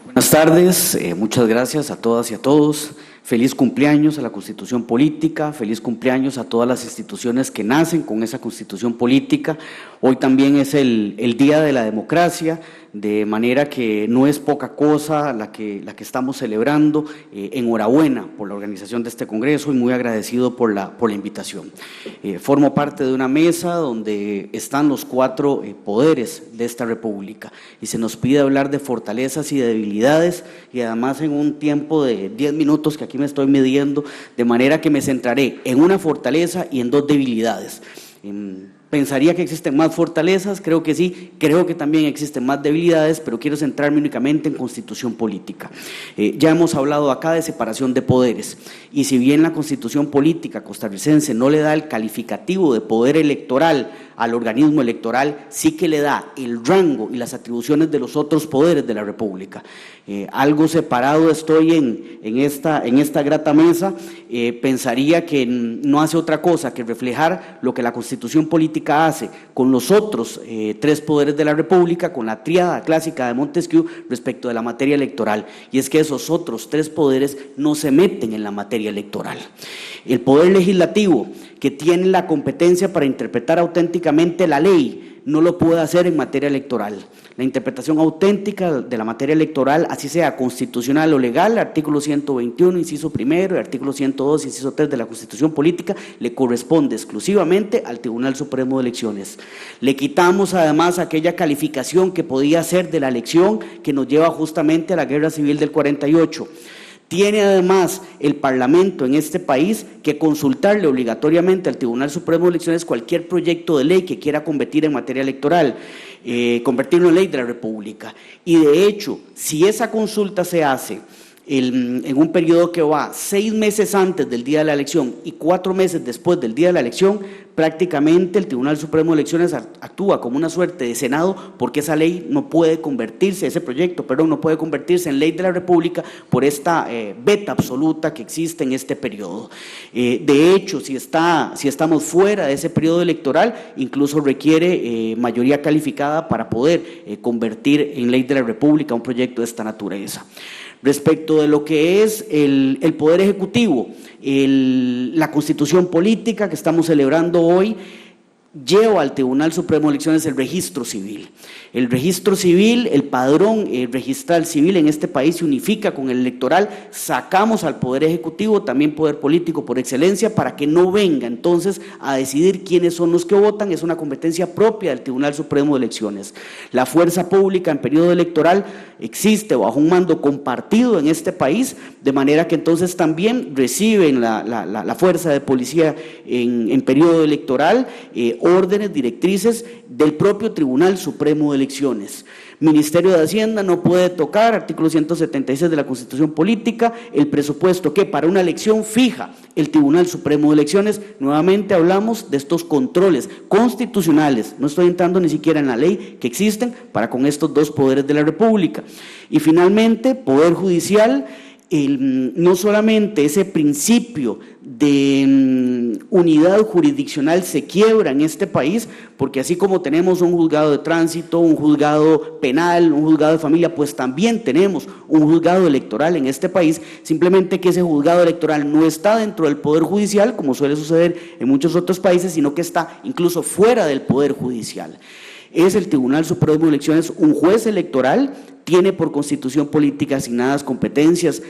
Buenas tardes, muchas gracias a todas y a todos. Feliz cumpleaños a la Constitución Política, feliz cumpleaños a todas las instituciones que nacen con esa Constitución Política. Hoy también es el Día de la Democracia, de manera que no es poca cosa la que estamos celebrando. Enhorabuena por la organización de este Congreso y muy agradecido por la invitación. Formo parte de una mesa donde están los cuatro poderes de esta República y se nos pide hablar de fortalezas y de debilidades, y además en un tiempo de 10 minutos que aquí me estoy midiendo, de manera que me centraré en una fortaleza y en dos debilidades. Pensaría que existen más fortalezas, creo que sí, creo que también existen más debilidades, pero quiero centrarme únicamente en Constitución Política. Ya hemos hablado acá de separación de poderes, y si bien la Constitución Política costarricense no le da el calificativo de poder electoral al organismo electoral, sí que le da el rango y las atribuciones de los otros poderes de la República. Algo separado estoy en esta grata mesa. Pensaría que no hace otra cosa que reflejar lo que la Constitución Política hace con los otros tres poderes de la República, con la tríada clásica de Montesquieu respecto de la materia electoral, y es que esos otros tres poderes no se meten en la materia electoral. El poder legislativo, que tiene la competencia para interpretar auténticamente la ley, no lo puede hacer en materia electoral. La interpretación auténtica de la materia electoral, así sea constitucional o legal, artículo 121, inciso primero, y artículo 102, inciso 3 de la Constitución Política, le corresponde exclusivamente al Tribunal Supremo de Elecciones. Le quitamos además aquella calificación que podía ser de la elección que nos lleva justamente a la Guerra Civil del 48. Tiene además el Parlamento en este país que consultarle obligatoriamente al Tribunal Supremo de Elecciones cualquier proyecto de ley que quiera convertir en materia electoral, convertirlo en ley de la República. Y de hecho, si esa consulta se hace en un periodo que va 6 meses antes del día de la elección y 4 meses después del día de la elección, prácticamente el Tribunal Supremo de Elecciones actúa como una suerte de Senado, porque esa ley no puede convertirse, ese proyecto, perdón, no puede convertirse en ley de la República por esta veta absoluta que existe en este periodo. De hecho, si estamos fuera de ese periodo electoral, incluso requiere mayoría calificada para poder convertir en ley de la República un proyecto de esta naturaleza. Respecto de lo que es el Poder Ejecutivo, la Constitución Política que estamos celebrando hoy lleva al Tribunal Supremo de Elecciones el registro civil. El registro civil, el padrón registral civil en este país se unifica con el electoral. Sacamos al Poder Ejecutivo, también poder político por excelencia, para que no venga entonces a decidir quiénes son los que votan. Es una competencia propia del Tribunal Supremo de Elecciones. La fuerza pública en periodo electoral existe bajo un mando compartido en este país, de manera que entonces también reciben la fuerza de policía en periodo electoral órdenes, directrices del propio Tribunal Supremo de Elecciones. Ministerio de Hacienda no puede tocar, artículo 176 de la Constitución Política, el presupuesto que para una elección fija el Tribunal Supremo de Elecciones. Nuevamente hablamos de estos controles constitucionales, no estoy entrando ni siquiera en la ley que existen para con estos dos poderes de la República. Y finalmente, Poder Judicial. No solamente ese principio de unidad jurisdiccional se quiebra en este país, porque así como tenemos un juzgado de tránsito, un juzgado penal, un juzgado de familia, pues también tenemos un juzgado electoral en este país, simplemente que ese juzgado electoral no está dentro del Poder Judicial, como suele suceder en muchos otros países, sino que está incluso fuera del Poder Judicial. Es el Tribunal Supremo de Elecciones un juez electoral, tiene por Constitución Política asignadas competencias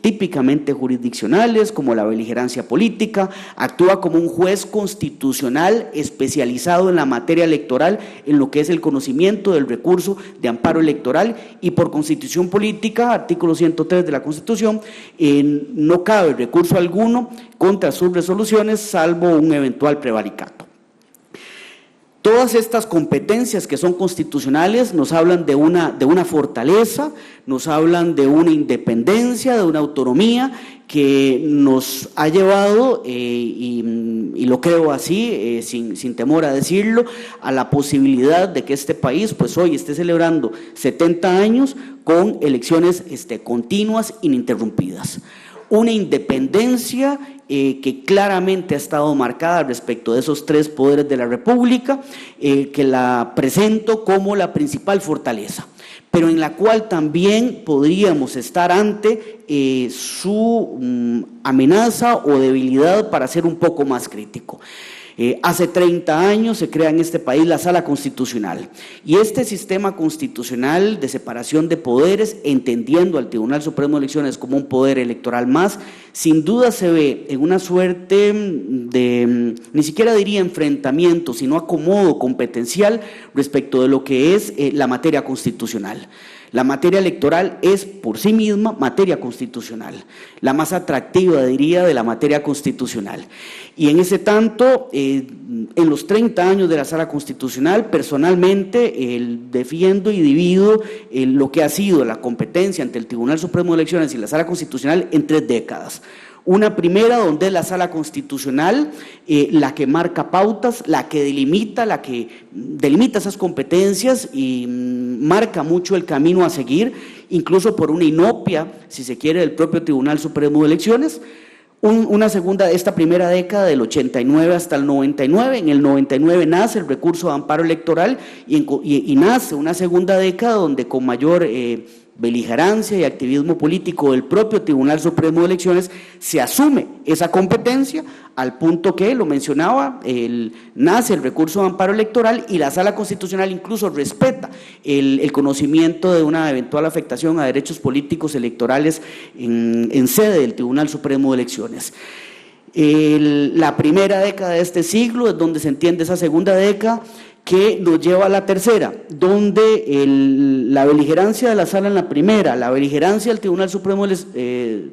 típicamente jurisdiccionales, como la beligerancia política, actúa como un juez constitucional especializado en la materia electoral, en lo que es el conocimiento del recurso de amparo electoral, y por Constitución Política, artículo 103 de la Constitución, no cabe recurso alguno contra sus resoluciones, salvo un eventual prevaricato. Todas estas competencias que son constitucionales nos hablan de una fortaleza, nos hablan de una independencia, de una autonomía que nos ha llevado, y lo creo así, sin temor a decirlo, a la posibilidad de que este país pues hoy esté celebrando 70 años con elecciones continuas, ininterrumpidas. Una independencia que claramente ha estado marcada respecto de esos tres poderes de la República, que la presento como la principal fortaleza. pero en la cual también podríamos estar ante su amenaza o debilidad, para ser un poco más crítico. Hace 30 años se crea en este país la Sala Constitucional, y este sistema constitucional de separación de poderes, entendiendo al Tribunal Supremo de Elecciones como un poder electoral más, sin duda se ve en una suerte de, ni siquiera diría enfrentamiento, sino acomodo competencial respecto de lo que es la materia constitucional. La materia electoral es por sí misma materia constitucional, la más atractiva, diría, de la materia constitucional. Y en ese tanto, en los 30 años de la Sala Constitucional, personalmente defiendo y divido lo que ha sido la competencia entre el Tribunal Supremo de Elecciones y la Sala Constitucional en 3 décadas. Una primera donde es la Sala Constitucional la que marca pautas, la que delimita esas competencias y marca mucho el camino a seguir, incluso por una inopia, si se quiere, del propio Tribunal Supremo de Elecciones. Una segunda, esta primera década del 89 hasta el 99, en el 99 nace el recurso de amparo electoral y nace una segunda década donde con mayor beligerancia y activismo político del propio Tribunal Supremo de Elecciones se asume esa competencia, al punto que, lo mencionaba, nace el recurso de amparo electoral y la Sala Constitucional incluso respeta el conocimiento de una eventual afectación a derechos políticos electorales en sede del Tribunal Supremo de Elecciones. La primera década de este siglo es donde se entiende esa segunda década, que nos lleva a la tercera, donde la beligerancia de la Sala en la primera, la beligerancia del Tribunal Supremo de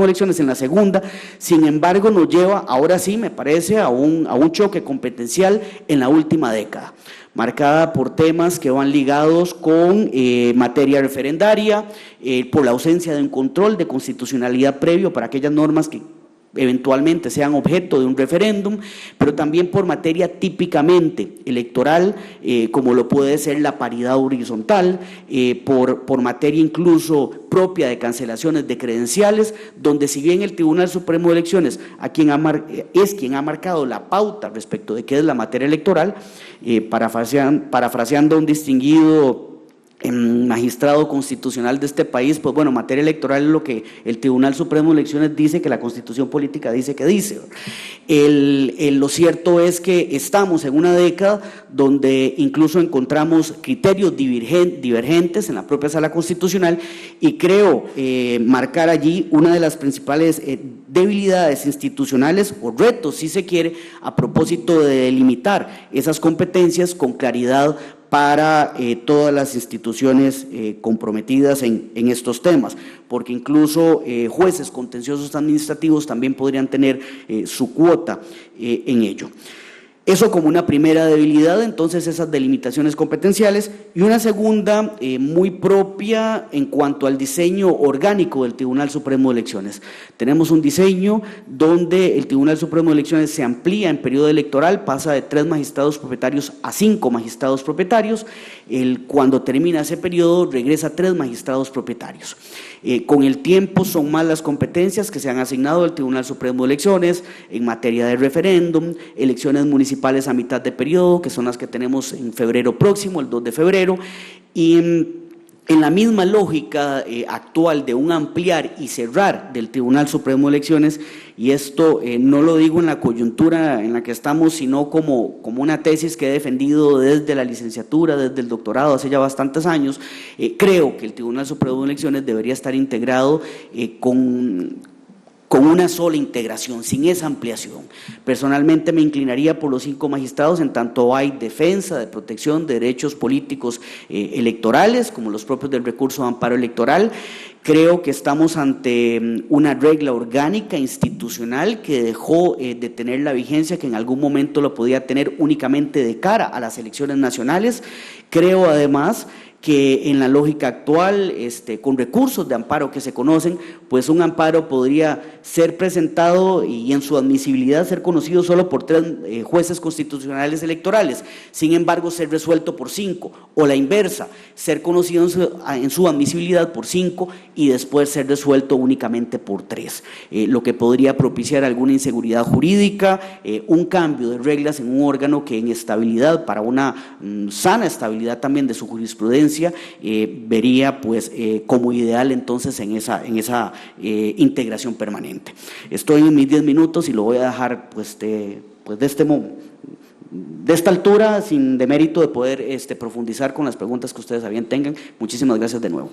Elecciones en la segunda, sin embargo nos lleva, ahora sí me parece, a un choque competencial en la última década, marcada por temas que van ligados con materia referendaria, por la ausencia de un control de constitucionalidad previo para aquellas normas que eventualmente sean objeto de un referéndum, pero también por materia típicamente electoral, como lo puede ser la paridad horizontal, por materia incluso propia de cancelaciones de credenciales, donde si bien el Tribunal Supremo de Elecciones es quien ha marcado la pauta respecto de qué es la materia electoral, parafraseando a un distinguido magistrado constitucional de este país, pues bueno, materia electoral es lo que el Tribunal Supremo de Elecciones dice que la Constitución Política dice que dice. Lo cierto es que estamos en una década donde incluso encontramos criterios divergentes en la propia Sala Constitucional, y creo marcar allí una de las principales debilidades institucionales o retos, si se quiere, a propósito de delimitar esas competencias con claridad para todas las instituciones comprometidas en estos temas, porque incluso jueces contenciosos administrativos también podrían tener su cuota en ello. Eso como una primera debilidad, entonces esas delimitaciones competenciales, y una segunda muy propia en cuanto al diseño orgánico del Tribunal Supremo de Elecciones. Tenemos un diseño donde el Tribunal Supremo de Elecciones se amplía en periodo electoral, pasa de 3 magistrados propietarios a 5 magistrados propietarios, cuando termina ese periodo regresa a 3 magistrados propietarios. Con el tiempo son más las competencias que se han asignado al Tribunal Supremo de Elecciones en materia de referéndum, elecciones municipales a mitad de periodo, que son las que tenemos en febrero próximo, el 2 de febrero, y en la misma lógica actual de un ampliar y cerrar del Tribunal Supremo de Elecciones, y esto no lo digo en la coyuntura en la que estamos, sino como una tesis que he defendido desde la licenciatura, desde el doctorado, hace ya bastantes años, creo que el Tribunal Supremo de Elecciones debería estar integrado con una sola integración, sin esa ampliación. Personalmente me inclinaría por los 5 magistrados, en tanto hay defensa de protección de derechos políticos electorales, como los propios del recurso de amparo electoral. Creo que estamos ante una regla orgánica institucional que dejó de tener la vigencia que en algún momento lo podía tener únicamente de cara a las elecciones nacionales. Creo además que en la lógica actual, con recursos de amparo que se conocen, pues un amparo podría ser presentado y en su admisibilidad ser conocido solo por 3 jueces constitucionales electorales, sin embargo ser resuelto por 5, o la inversa, ser conocido en su admisibilidad por 5 y después ser resuelto únicamente por 3, lo que podría propiciar alguna inseguridad jurídica, un cambio de reglas en un órgano que en estabilidad, para una sana estabilidad también de su jurisprudencia presidencia, vería pues como ideal entonces en esa integración permanente. Estoy en mis 10 minutos y lo voy a dejar de esta altura, sin demérito de poder profundizar con las preguntas que ustedes habían tengan. Muchísimas gracias de nuevo.